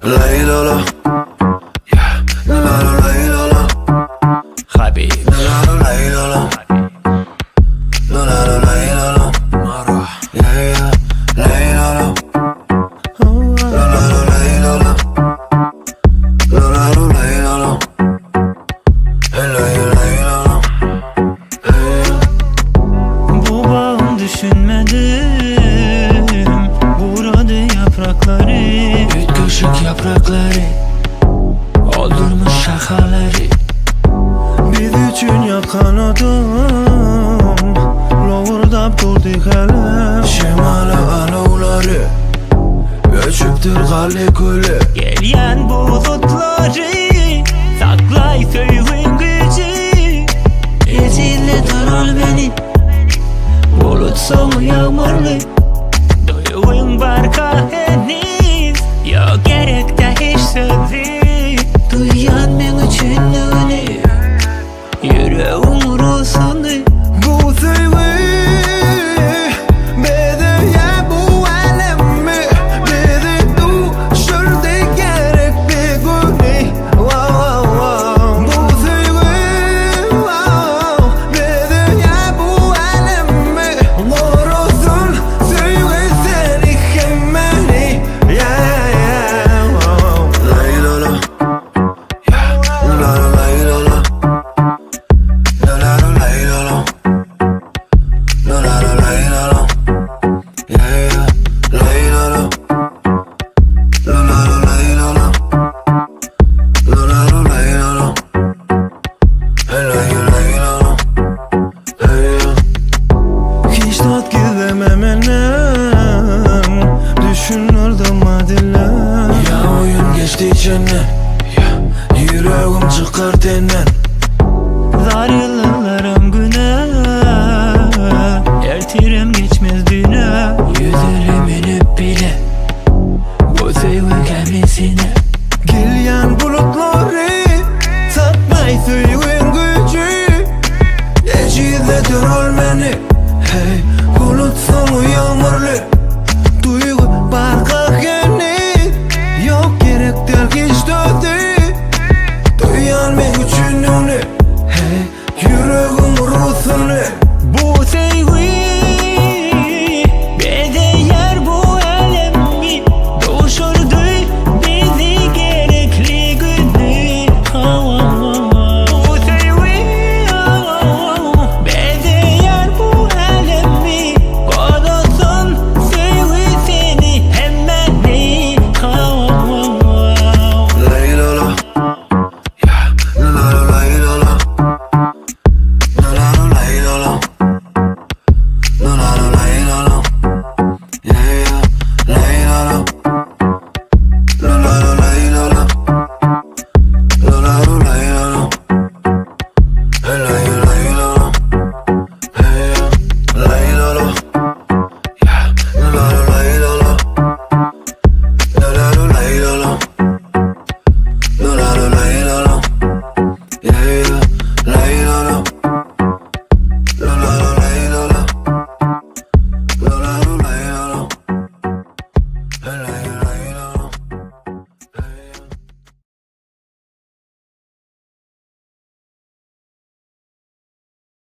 Laylala, yeah, laylala, Habib laylala, laylala, Mara, yeah, laylala, laylala, laylala, laylala, Bu bağım düşünmedim. Vuradı yaprakları, Küçük yaprakları Oldurmuş şakaları. Biz üçün yakan adam Lovurdab durduk hele Şimala alovları Göçüptür qali gölü Gelen bulutları saklay söğün gücü. Ezinle taral beni, bulut sonu yağmurlu.